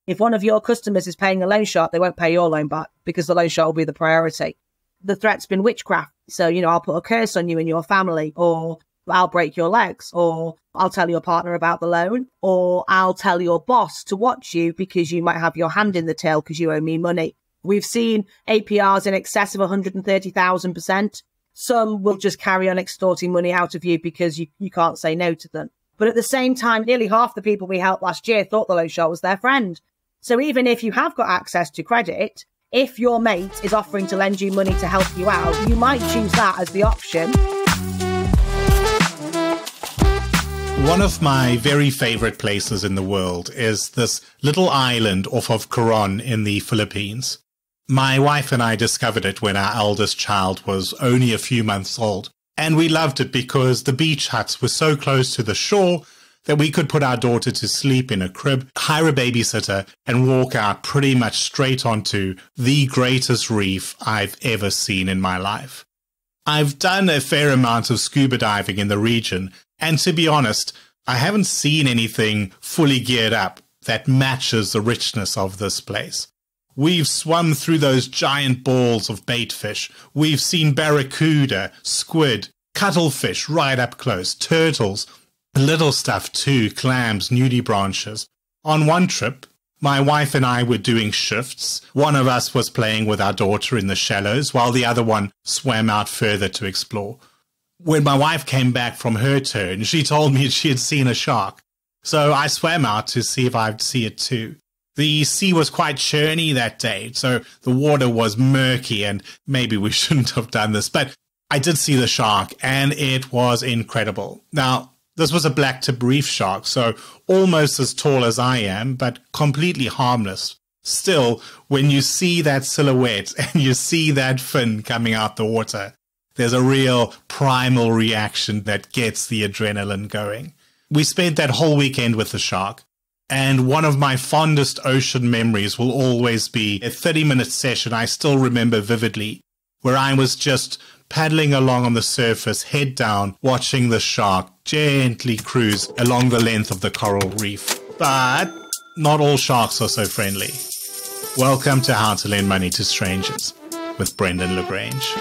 If one of your customers is paying a loan shark, they won't pay your loan back because the loan shark will be the priority. The threat's been witchcraft. So, I'll put a curse on you and your family, or I'll break your legs, or I'll tell your partner about the loan, or I'll tell your boss to watch you because you might have your hand in the till because you owe me money. We've seen APRs in excess of 130,000%. Some will just carry on extorting money out of you because you can't say no to them. But at the same time, nearly half the people we helped last year thought the loan shark was their friend. So even if you have got access to credit, if your mate is offering to lend you money to help you out, you might choose that as the option. One of my very favorite places in the world is this little island off of Coron in the Philippines. My wife and I discovered it when our eldest child was only a few months old. And we loved it because the beach huts were so close to the shore that we could put our daughter to sleep in a crib, hire a babysitter, and walk out pretty much straight onto the greatest reef I've ever seen in my life. I've done a fair amount of scuba diving in the region, and to be honest, I haven't seen anything fully geared up that matches the richness of this place. We've swum through those giant balls of baitfish. We've seen barracuda, squid, cuttlefish right up close, turtles, little stuff too, clams, nudibranches. On one trip, my wife and I were doing shifts. One of us was playing with our daughter in the shallows, while the other one swam out further to explore. When my wife came back from her turn, she told me she had seen a shark. So I swam out to see if I'd see it too. The sea was quite churny that day, so the water was murky, and maybe we shouldn't have done this, but I did see the shark, and it was incredible. Now, this was a black-tip reef shark, so almost as tall as I am, but completely harmless. Still, when you see that silhouette and you see that fin coming out the water, there's a real primal reaction that gets the adrenaline going. We spent that whole weekend with the shark, and one of my fondest ocean memories will always be a 30-minute session I still remember vividly, where I was just paddling along on the surface, head down, watching the shark gently cruise along the length of the coral reef. But not all sharks are so friendly. Welcome to How to Lend Money to Strangers with Brendan LaGrange.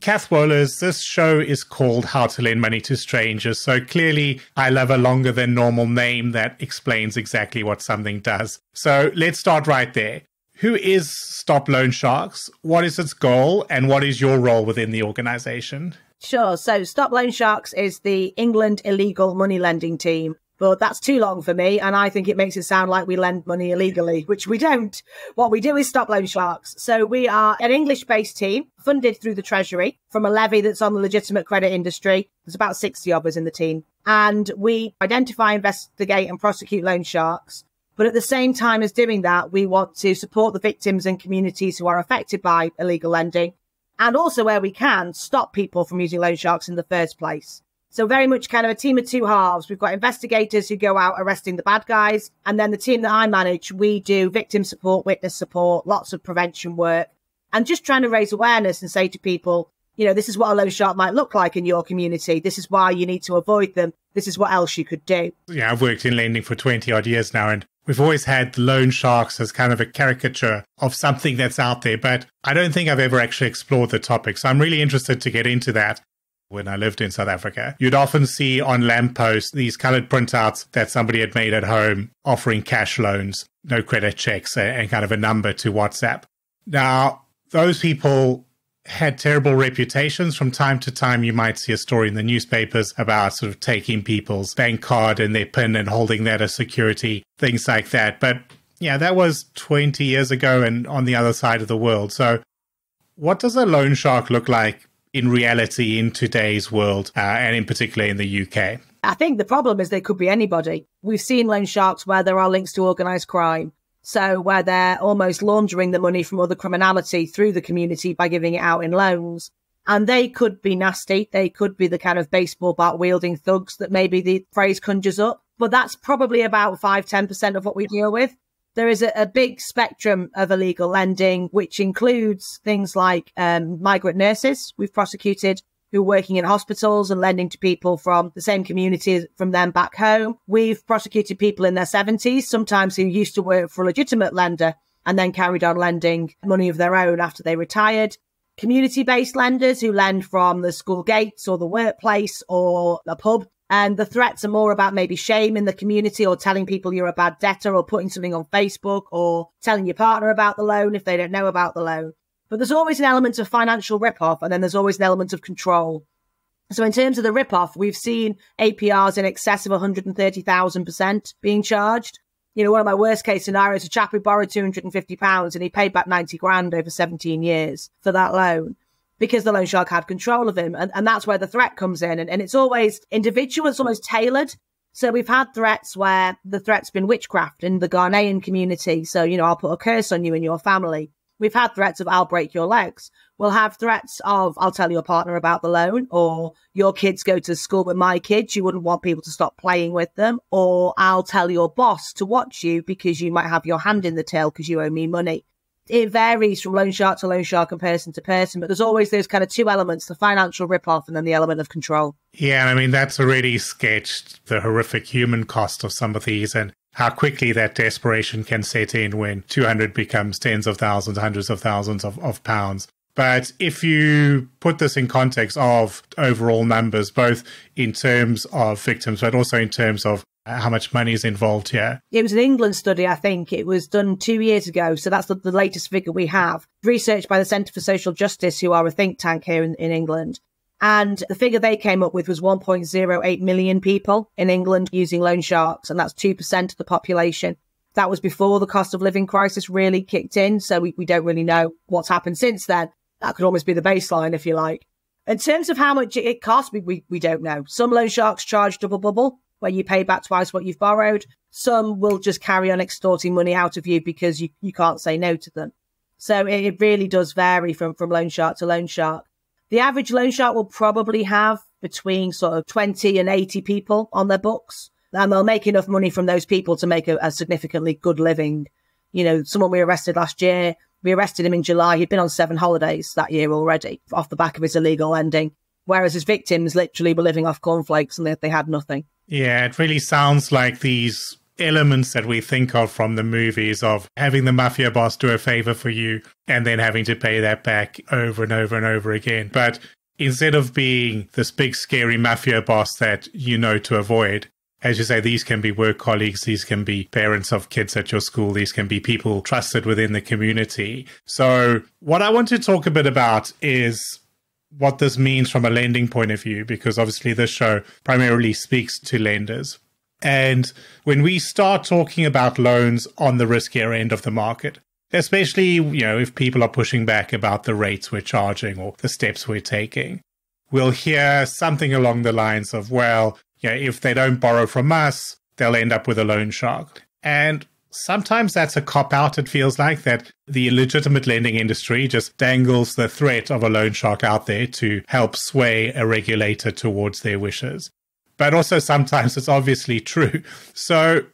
Kath Wohlers, this show is called How to Lend Money to Strangers, so clearly I love a longer than normal name that explains exactly what something does. So let's start right there. Who is Stop Loan Sharks? What is its goal, and what is your role within the organization? Sure. So Stop Loan Sharks is the England illegal money lending team. But that's too long for me, and I think it makes it sound like we lend money illegally, which we don't. What we do is Stop Loan Sharks. So we are an English-based team funded through the Treasury from a levy that's on the legitimate credit industry. There's about 60 of us in the team. And we identify, investigate and prosecute loan sharks. But at the same time as doing that, we want to support the victims and communities who are affected by illegal lending. And also, where we can, stop people from using loan sharks in the first place. So very much kind of a team of two halves. We've got investigators who go out arresting the bad guys. And then the team that I manage, we do victim support, witness support, lots of prevention work, and just trying to raise awareness and say to people, this is what a loan shark might look like in your community. This is why you need to avoid them. This is what else you could do. Yeah, I've worked in lending for 20 odd years now, and we've always had loan sharks as kind of a caricature of something that's out there, but I don't think I've ever actually explored the topic. So I'm really interested to get into that. When I lived in South Africa, you'd often see on lampposts these colored printouts that somebody had made at home offering cash loans, no credit checks, and kind of a number to WhatsApp. Now, those people had terrible reputations. From time to time, you might see a story in the newspapers about sort of taking people's bank card and their PIN and holding that as security, things like that. But yeah, that was 20 years ago and on the other side of the world. So what does a loan shark look like in reality in today's world, and in particular in the UK? I think the problem is they could be anybody. We've seen loan sharks where there are links to organised crime. So where they're almost laundering the money from other criminality through the community by giving it out in loans. And they could be nasty. They could be the kind of baseball bat wielding thugs that maybe the phrase conjures up. But that's probably about 5-10% of what we deal with. There is a big spectrum of illegal lending, which includes things like migrant nurses we've prosecuted who are working in hospitals and lending to people from the same community from them back home. We've prosecuted people in their 70s, sometimes who used to work for a legitimate lender and then carried on lending money of their own after they retired. Community-based lenders who lend from the school gates or the workplace or a pub. And the threats are more about maybe shame in the community or telling people you're a bad debtor or putting something on Facebook or telling your partner about the loan if they don't know about the loan. But there's always an element of financial rip-off, and then there's always an element of control. So in terms of the rip-off, we've seen APRs in excess of 130,000% being charged. You know, one of my worst case scenarios, a chap who borrowed £250 and he paid back 90 grand over 17 years for that loan, because the loan shark had control of him. And that's where the threat comes in. And it's always individual, it's almost tailored. So we've had threats where the threat's been witchcraft in the Ghanaian community. So, you know, I'll put a curse on you and your family. We've had threats of I'll break your legs. We'll have threats of I'll tell your partner about the loan, or your kids go to school with my kids. You wouldn't want people to stop playing with them, or I'll tell your boss to watch you because you might have your hand in the till because you owe me money. It varies from loan shark to loan shark and person to person, but there's always those kind of two elements, the financial rip-off and then the element of control. Yeah, I mean, that's already sketched the horrific human cost of some of these and how quickly that desperation can set in when 200 becomes tens of thousands, hundreds of thousands of pounds. But if you put this in context of overall numbers, both in terms of victims, but also in terms of how much money is involved here. It was an England study, I think. It was done 2 years ago. So that's the latest figure we have. Research by the Centre for Social Justice, who are a think tank here in England. And the figure they came up with was 1.08 million people in England using loan sharks. And that's 2% of the population. That was before the cost of living crisis really kicked in. So we don't really know what's happened since then. That could almost be the baseline, if you like. In terms of how much it costs, we don't know. Some loan sharks charge double bubble, where you pay back twice what you've borrowed. Some will just carry on extorting money out of you because you can't say no to them. So it really does vary from loan shark to loan shark. The average loan shark will probably have between sort of 20 and 80 people on their books. And they'll make enough money from those people to make a significantly good living. You know, someone we arrested last year, we arrested him in July. He'd been on 7 holidays that year already off the back of his illegal lending, whereas his victims literally were living off cornflakes and they had nothing. Yeah, it really sounds like these elements that we think of from the movies of having the mafia boss do a favor for you and then having to pay that back over and over and over again. But instead of being this big scary mafia boss that you know to avoid, as you say, these can be work colleagues, these can be parents of kids at your school, these can be people trusted within the community. So what I want to talk a bit about is what this means from a lending point of view, because obviously this show primarily speaks to lenders. And when we start talking about loans on the riskier end of the market, especially, you know, if people are pushing back about the rates we're charging or the steps we're taking, we'll hear something along the lines of, well, you know, if they don't borrow from us, they'll end up with a loan shark. And sometimes that's a cop-out, it feels like, that the legitimate lending industry just dangles the threat of a loan shark out there to help sway a regulator towards their wishes. But also sometimes it's obviously true. So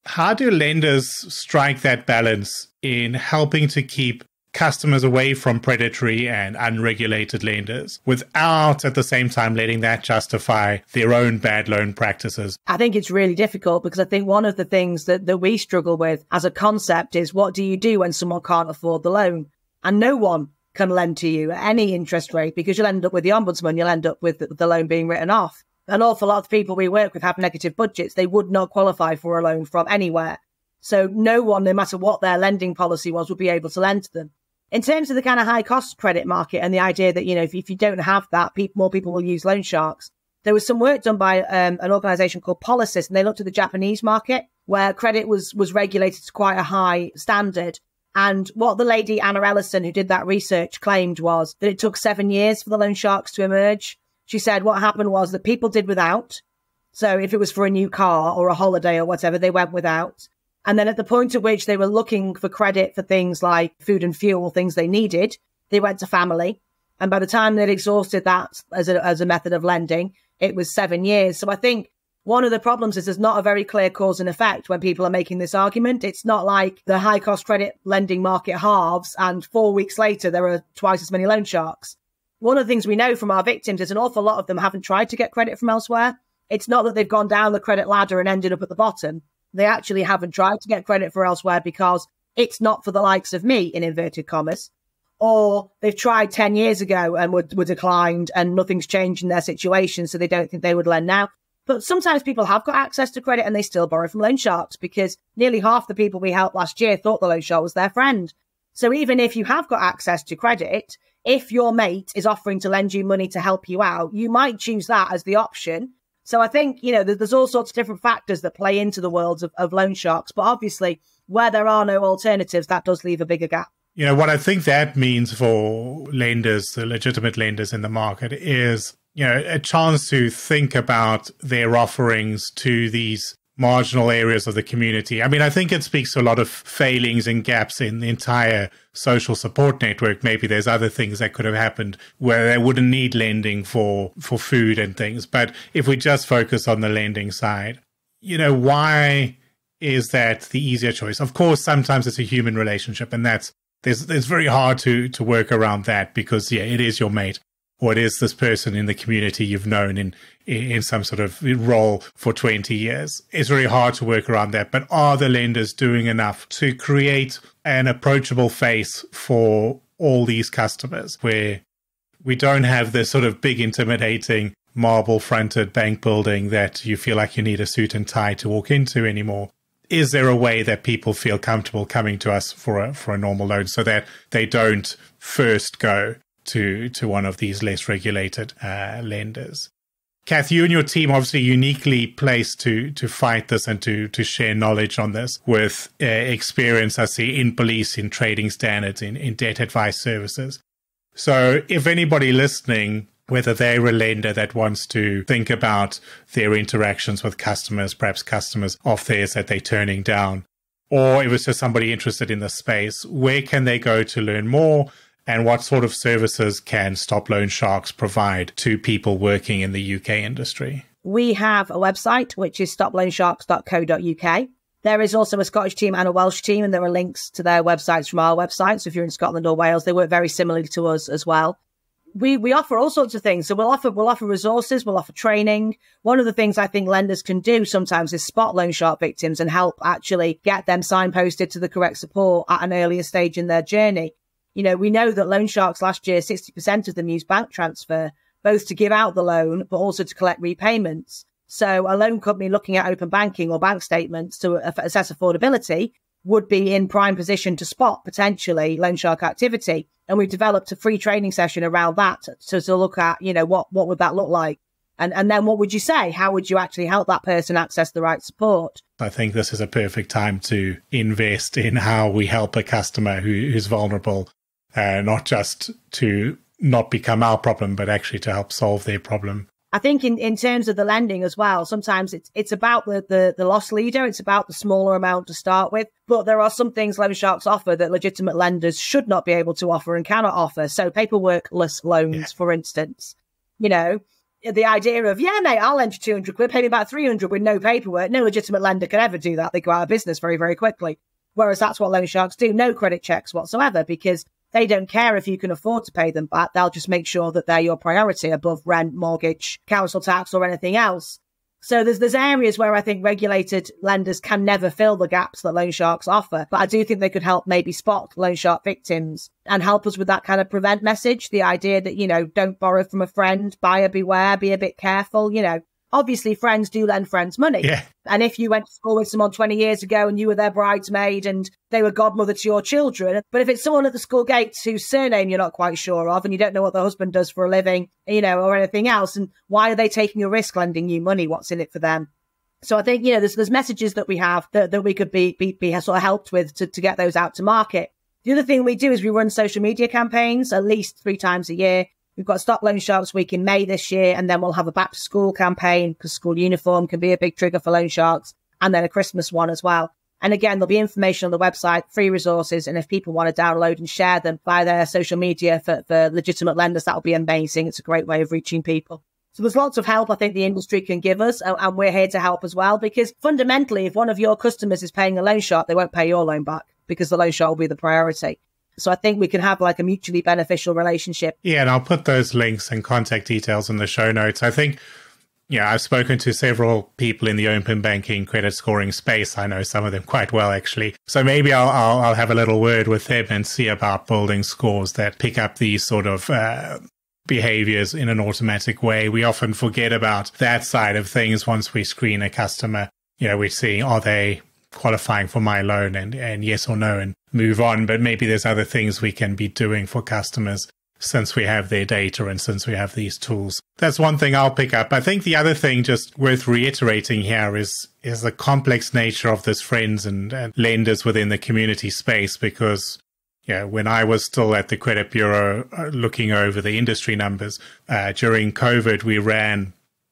how do lenders strike that balance in helping to keep customers away from predatory and unregulated lenders without at the same time letting that justify their own bad loan practices? I think it's really difficult because I think one of the things that we struggle with as a concept is, what do you do when someone can't afford the loan? And no one can lend to you at any interest rate, because you'll end up with the ombudsman, you'll end up with the loan being written off. An awful lot of people we work with have negative budgets. They would not qualify for a loan from anywhere. So no one, no matter what their lending policy was, would be able to lend to them. In terms of the kind of high cost credit market and the idea that, you know, if you don't have that, more people will use loan sharks. There was some work done by an organisation called Policies, and they looked at the Japanese market where credit was regulated to quite a high standard. And what the lady, Anna Ellison, who did that research, claimed was that it took 7 years for the loan sharks to emerge. She said what happened was that people did without. So if it was for a new car or a holiday or whatever, they went without. And then at the point at which they were looking for credit for things like food and fuel, things they needed, they went to family. And by the time they'd exhausted that as a method of lending, it was 7 years. So I think One of the problems is there's not a very clear cause and effect when people are making this argument. It's not like the high cost credit lending market halves and 4 weeks later there are twice as many loan sharks. One of the things we know from our victims is an awful lot of them haven't tried to get credit from elsewhere. It's not that they've gone down the credit ladder and ended up at the bottom. They actually haven't tried to get credit for elsewhere because it's not for the likes of me, in inverted commas. Or they've tried 10 years ago and were declined and nothing's changed in their situation, so they don't think they would lend now. But sometimes people have got access to credit and they still borrow from loan sharks because nearly half the people we helped last year thought the loan shark was their friend. So even if you have got access to credit, if your mate is offering to lend you money to help you out, you might choose that as the option. So I think, there's all sorts of different factors that play into the worlds of loan sharks. But obviously, where there are no alternatives, that does leave a bigger gap. What I think that means for lenders, the legitimate lenders in the market, is, a chance to think about their offerings to these marginal areas of the community. I mean, I think it speaks to a lot of failings and gaps in the entire social support network. Maybe there's other things that could have happened where they wouldn't need lending for food and things. But if we just focus on the lending side, why is that the easier choice? Of course, sometimes it's a human relationship, and there's very hard to work around that because, it is your mate. Or it is this person in the community you've known in some sort of role for 20 years. It's very hard to work around that. But are the lenders doing enough to create an approachable face for all these customers where we don't have this sort of big, intimidating, marble-fronted bank building that you feel like you need a suit and tie to walk into anymore? Is there a way that people feel comfortable coming to us for a normal loan so that they don't first go to one of these less regulated lenders? Kath, you and your team obviously uniquely placed to fight this and to share knowledge on this with experience, I see, in police, in trading standards, in debt advice services. So if anybody listening, whether they're a lender that wants to think about their interactions with customers, perhaps customers of theirs that they're turning down, or if it's just somebody interested in the space, where can they go to learn more? And what sort of services can Stop Loan Sharks provide to people working in the UK industry? We have a website, which is stoploansharks.co.uk. There is also a Scottish team and a Welsh team, and there are links to their websites from our website. So if you're in Scotland or Wales, they work very similarly to us as well. We offer all sorts of things. So we'll offer resources, we'll offer training. One of the things I think lenders can do sometimes is spot loan shark victims and help actually get them signposted to the correct support at an earlier stage in their journey. We know that loan sharks last year, 60% of them used bank transfer, both to give out the loan, but also to collect repayments. So a loan company looking at open banking or bank statements to assess affordability would be in prime position to spot potentially loan shark activity. And we've developed a free training session around that to look at, what would that look like? And then what would you say? How would you actually help that person access the right support? I think this is a perfect time to invest in how we help a customer who's vulnerable. Not just to not become our problem, but actually to help solve their problem. I think in terms of the lending as well, sometimes it's about the loss leader. It's about the smaller amount to start with. But there are some things loan sharks offer that legitimate lenders should not be able to offer and cannot offer. So paperworkless loans, for instance, the idea of, mate, I'll lend you 200 quid, pay me back 300 with no paperwork. No legitimate lender can ever do that. They go out of business very, very quickly. Whereas that's what loan sharks do. No credit checks whatsoever, because they don't care if you can afford to pay them back. They'll just make sure that they're your priority above rent, mortgage, council tax, or anything else. So there's areas where I think regulated lenders can never fill the gaps that loan sharks offer. But I do think they could help maybe spot loan shark victims and help us with that kind of prevent message. The idea that, don't borrow from a friend, buyer beware, be a bit careful, Obviously, friends do lend friends money. Yeah. And if you went to school with someone 20 years ago and you were their bridesmaid and they were godmother to your children, but if it's someone at the school gates whose surname you're not quite sure of and you don't know what the husband does for a living, or anything else, and why are they taking a risk lending you money? What's in it for them? So I think, there's messages that we have that we could be sort of helped with to get those out to market. The other thing we do is we run social media campaigns at least 3 times a year. We've got Stop Loan Sharks Week in May this year, and then we'll have a back to school campaign because school uniform can be a big trigger for loan sharks, and then a Christmas one as well. And again, there'll be information on the website, free resources, and if people want to download and share them via their social media for legitimate lenders, that'll be amazing. It's a great way of reaching people. So there's lots of help I think the industry can give us, and we're here to help as well, because fundamentally, if one of your customers is paying a loan shark, they won't pay your loan back because the loan shark will be the priority. So I think we can have like a mutually beneficial relationship. Yeah, and I'll put those links and contact details in the show notes. I think, I've spoken to several people in the open banking credit scoring space. I know some of them quite well, actually. So maybe I'll have a little word with them and see about building scores that pick up these sort of behaviors in an automatic way. We often forget about that side of things once we screen a customer. We're seeing, are they qualifying for my loan, and yes or no, and move on. But maybe there's other things we can be doing for customers since we have their data and since we have these tools. That's one thing I'll pick up. I think the other thing just worth reiterating here is the complex nature of this friends and lenders within the community space, because when I was still at the credit bureau looking over the industry numbers, during COVID, we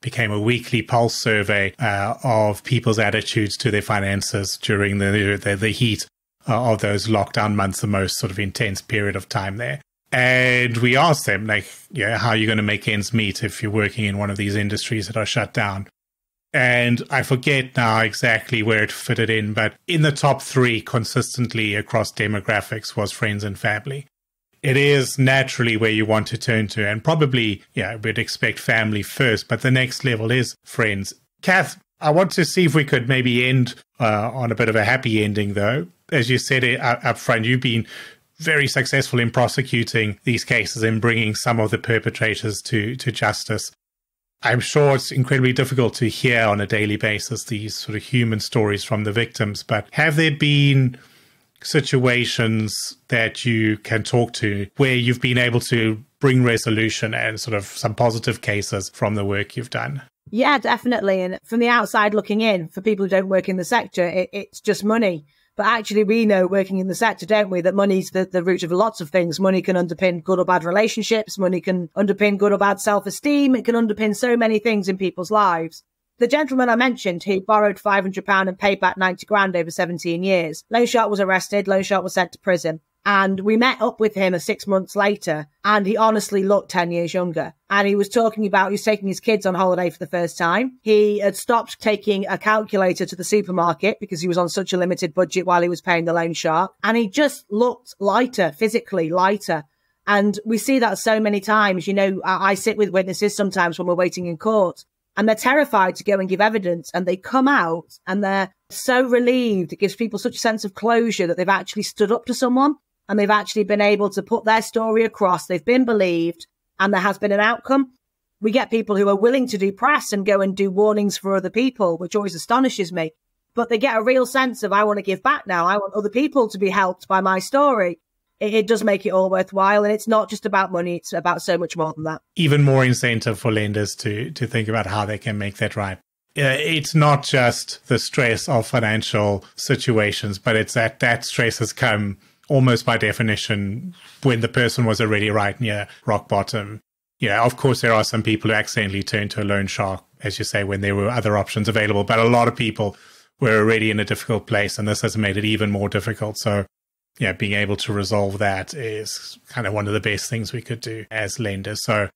became a weekly pulse survey of people's attitudes to their finances during the heat of those lockdown months, the most sort of intense period of time there. And we asked them, how are you going to make ends meet if you're working in one of these industries that are shut down? And I forget now exactly where it fitted in, but in the top 3 consistently across demographics was friends and family. It is naturally where you want to turn to, and probably, we'd expect family first, but the next level is friends. Kath, I want to see if we could maybe end on a bit of a happy ending, though. As you said up front, you've been very successful in prosecuting these cases and bringing some of the perpetrators to justice. I'm sure it's incredibly difficult to hear on a daily basis these sort of human stories from the victims, but have there been situations that you can talk to where you've been able to bring resolution and sort of some positive cases from the work you've done? Yeah, definitely. And from the outside looking in, for people who don't work in the sector, it's just money. But actually, we know working in the sector, don't we, that money's the root of lots of things. Money can underpin good or bad relationships. Money can underpin good or bad self-esteem. It can underpin so many things in people's lives. The gentleman I mentioned who borrowed £500 and paid back 90 grand over 17 years, loan shark was arrested. Loan shark was sent to prison. And we met up with him 6 months later, and he honestly looked 10 years younger. And he was talking about, he was taking his kids on holiday for the first time. He had stopped taking a calculator to the supermarket because he was on such a limited budget while he was paying the loan shark. And he just looked lighter, physically lighter. And we see that so many times. I sit with witnesses sometimes when we're waiting in court, and they're terrified to go and give evidence, and they come out and they're so relieved. It gives people such a sense of closure that they've actually stood up to someone. And they've actually been able to put their story across. They've been believed, and there has been an outcome. We get people who are willing to do press and go and do warnings for other people, which always astonishes me. But they get a real sense of, I want to give back now. I want other people to be helped by my story. It does make it all worthwhile. And it's not just about money. It's about so much more than that. Even more incentive for lenders to think about how they can make that right. It's not just the stress of financial situations, but it's that stress has come almost by definition when the person was already right near rock bottom. Of course, there are some people who accidentally turn to a loan shark, as you say, when there were other options available. But a lot of people were already in a difficult place, and this has made it even more difficult. So, being able to resolve that is kind of one of the best things we could do as lenders. So,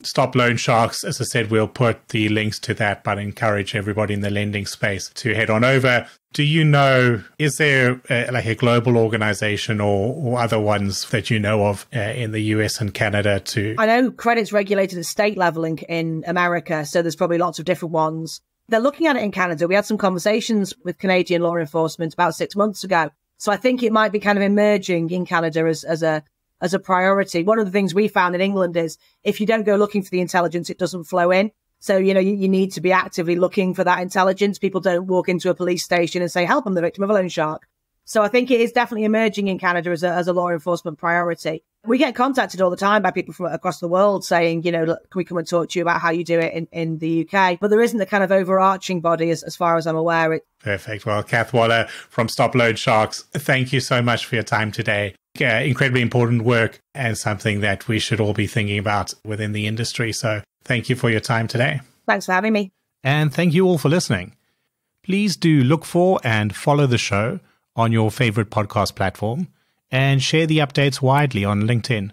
stop loan sharks. As I said, we'll put the links to that, but encourage everybody in the lending space to head on over. Do you know, is there a global organization or other ones that you know of in the US and Canada too? I know credit's regulated at state level in America, so there's probably lots of different ones. They're looking at it in Canada. We had some conversations with Canadian law enforcement about 6 months ago. So I think it might be kind of emerging in Canada as a priority. One of the things we found in England is if you don't go looking for the intelligence, it doesn't flow in. So, you need to be actively looking for that intelligence. People don't walk into a police station and say, help, I'm the victim of a loan shark. So I think it is definitely emerging in Canada as a law enforcement priority. We get contacted all the time by people from across the world saying, look, can we come and talk to you about how you do it in the UK? But there isn't a kind of overarching body as far as I'm aware. Perfect. Well, Kath Wohlers from Stop Loan Sharks, thank you so much for your time today. Incredibly important work and something that we should all be thinking about within the industry. So thank you for your time today. Thanks for having me. And thank you all for listening. Please do look for and follow the show on your favorite podcast platform and share the updates widely on LinkedIn.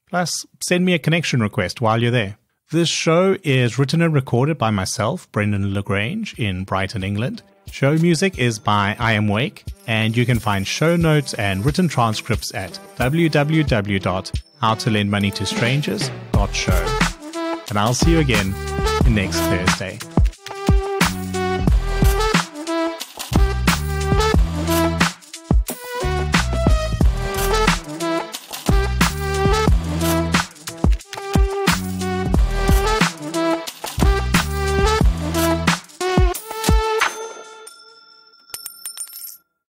Plus, send me a connection request while you're there. This show is written and recorded by myself, Brendan LaGrange, in Brighton, England. Show music is by I Am Wake, and you can find show notes and written transcripts at www.howtolendmoneytostrangers.show. And I'll see you again next Thursday.